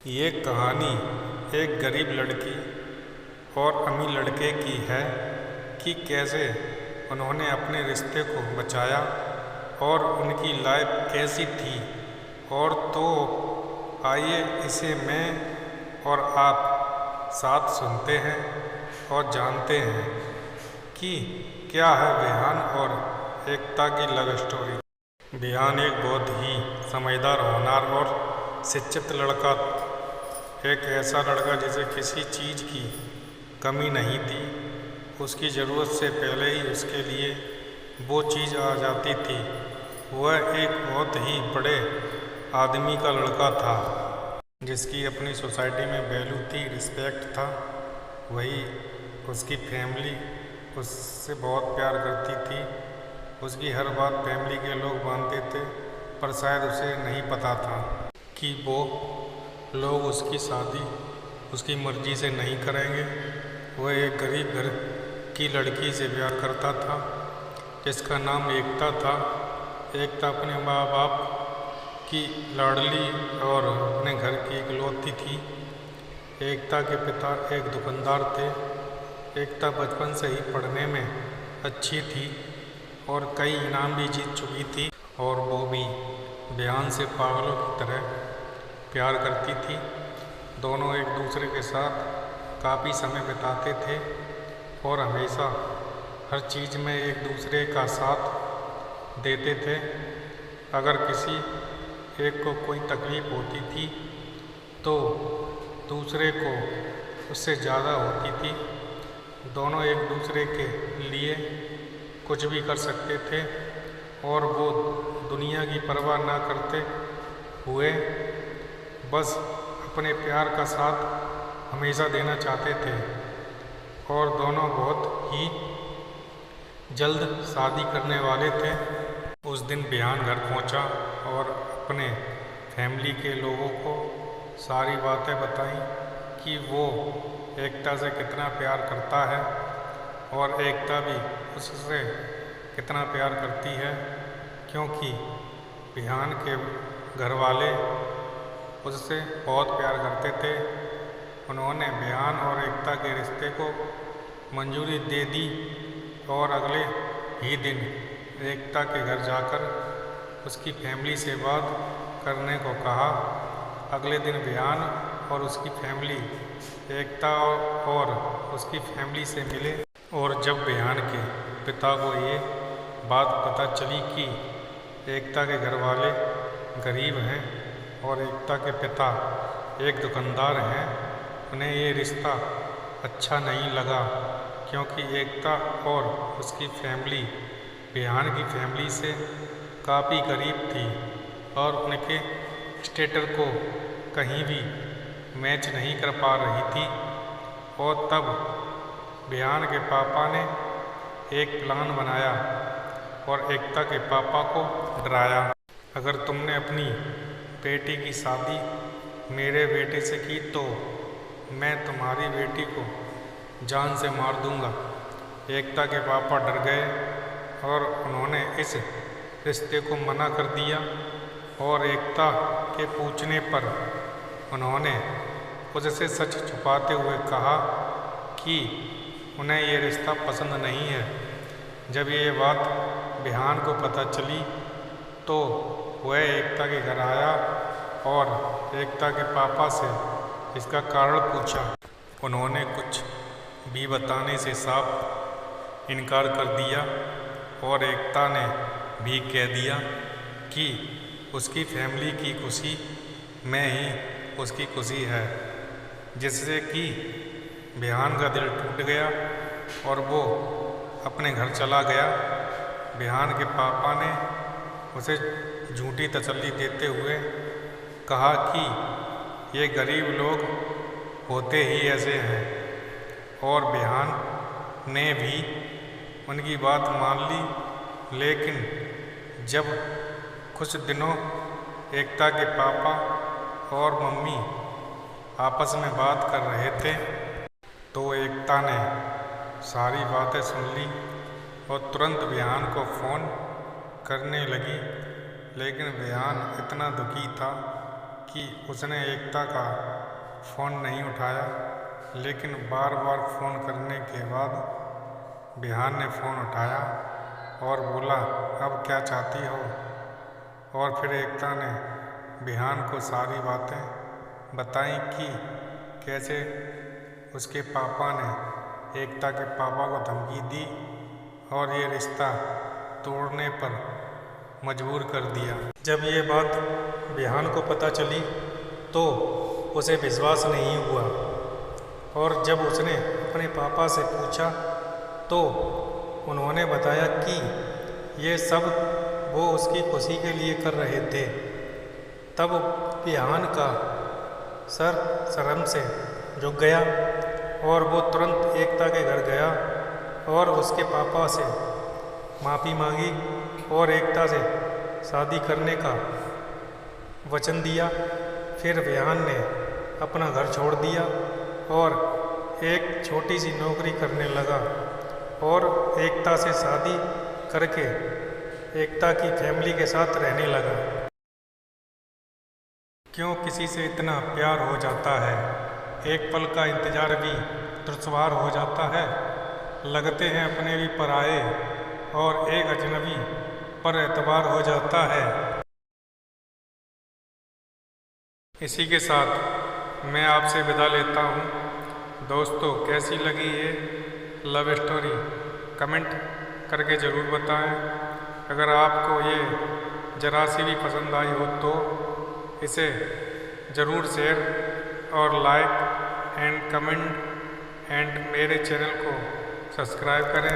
ये कहानी एक गरीब लड़की और अमीर लड़के की है कि कैसे उन्होंने अपने रिश्ते को बचाया और उनकी लाइफ कैसी थी। और तो आइए इसे मैं और आप साथ सुनते हैं और जानते हैं कि क्या है विहान और एकता की लव स्टोरी। विहान एक बहुत ही समझदार, होनहार और शिक्षित लड़का, एक ऐसा लड़का जिसे किसी चीज़ की कमी नहीं थी। उसकी ज़रूरत से पहले ही उसके लिए वो चीज़ आ जाती थी। वह एक बहुत ही बड़े आदमी का लड़का था जिसकी अपनी सोसाइटी में वैल्यू थी, रिस्पेक्ट था। वही उसकी फैमिली उससे बहुत प्यार करती थी। उसकी हर बात फैमिली के लोग मानते थे, पर शायद उसे नहीं पता था कि वो लोग उसकी शादी उसकी मर्ज़ी से नहीं करेंगे। वह एक गरीब घर की लड़की से प्यार करता था जिसका नाम एकता था। एकता अपने माँ बाप की लाडली और अपने घर की इकलौती थी। एकता के पिता एक दुकानदार थे। एकता बचपन से ही पढ़ने में अच्छी थी और कई इनाम भी जीत चुकी थी, और वो भी विहान से पागलों की तरह प्यार करती थी। दोनों एक दूसरे के साथ काफ़ी समय बिताते थे और हमेशा हर चीज़ में एक दूसरे का साथ देते थे। अगर किसी एक को कोई तकलीफ़ होती थी तो दूसरे को उससे ज़्यादा होती थी। दोनों एक दूसरे के लिए कुछ भी कर सकते थे और वो दुनिया की परवाह ना करते हुए बस अपने प्यार का साथ हमेशा देना चाहते थे। और दोनों बहुत ही जल्द शादी करने वाले थे। उस दिन विहान घर पहुंचा और अपने फैमिली के लोगों को सारी बातें बताई कि वो एकता से कितना प्यार करता है और एकता भी उससे कितना प्यार करती है, क्योंकि विहान के घर वाले उससे बहुत प्यार करते थे। उन्होंने विहान और एकता के रिश्ते को मंजूरी दे दी और अगले ही दिन एकता के घर जाकर उसकी फैमिली से बात करने को कहा। अगले दिन विहान और उसकी फैमिली एकता और उसकी फैमिली से मिले, और जब विहान के पिता को ये बात पता चली कि एकता के घर वाले गरीब हैं और एकता के पिता एक दुकानदार हैं, उन्हें ये रिश्ता अच्छा नहीं लगा, क्योंकि एकता और उसकी फैमिली विहान की फैमिली से काफ़ी गरीब थी और उनके स्टेटस को कहीं भी मैच नहीं कर पा रही थी। और तब विहान के पापा ने एक प्लान बनाया और एकता के पापा को डराया। अगर तुमने अपनी बेटी की शादी मेरे बेटे से की तो मैं तुम्हारी बेटी को जान से मार दूंगा। एकता के पापा डर गए और उन्होंने इस रिश्ते को मना कर दिया, और एकता के पूछने पर उन्होंने उससे सच छुपाते हुए कहा कि उन्हें ये रिश्ता पसंद नहीं है। जब ये बात विहान को पता चली तो वह एकता के घर आया और एकता के पापा से इसका कारण पूछा। उन्होंने कुछ भी बताने से साफ इनकार कर दिया और एकता ने भी कह दिया कि उसकी फैमिली की खुशी में ही उसकी खुशी है, जिससे कि विहान का दिल टूट गया और वो अपने घर चला गया। विहान के पापा ने उसे झूठी तसल्ली देते हुए कहा कि ये गरीब लोग होते ही ऐसे हैं, और विहान ने भी उनकी बात मान ली। लेकिन जब कुछ दिनों एकता के पापा और मम्मी आपस में बात कर रहे थे तो एकता ने सारी बातें सुन ली और तुरंत विहान को फ़ोन करने लगी। लेकिन विहान इतना दुखी था कि उसने एकता का फ़ोन नहीं उठाया, लेकिन बार बार फ़ोन करने के बाद बिहान ने फ़ोन उठाया और बोला, अब क्या चाहती हो। और फिर एकता ने बिहान को सारी बातें बताई कि कैसे उसके पापा ने एकता के पापा को धमकी दी और ये रिश्ता तोड़ने पर मजबूर कर दिया। जब ये बात बिहान को पता चली तो उसे विश्वास नहीं हुआ और जब उसने अपने पापा से पूछा तो उन्होंने बताया कि ये सब वो उसकी खुशी के लिए कर रहे थे। तब बिहान का सर शर्म से झुक गया और वो तुरंत एकता के घर गया और उसके पापा से माफ़ी मांगी और एकता से शादी करने का वचन दिया। फिर बिहान ने अपना घर छोड़ दिया और एक छोटी सी नौकरी करने लगा और एकता से शादी करके एकता की फैमिली के साथ रहने लगा। क्यों किसी से इतना प्यार हो जाता है, एक पल का इंतज़ार भी दुश्वार हो जाता है। लगते हैं अपने भी पराए और एक अजनबी पर एतबार हो जाता है। इसी के साथ मैं आपसे विदा लेता हूँ। दोस्तों, कैसी लगी ये लव स्टोरी कमेंट करके ज़रूर बताएं। अगर आपको ये ज़रा सी भी पसंद आई हो तो इसे ज़रूर शेयर और लाइक एंड कमेंट एंड मेरे चैनल को सब्सक्राइब करें।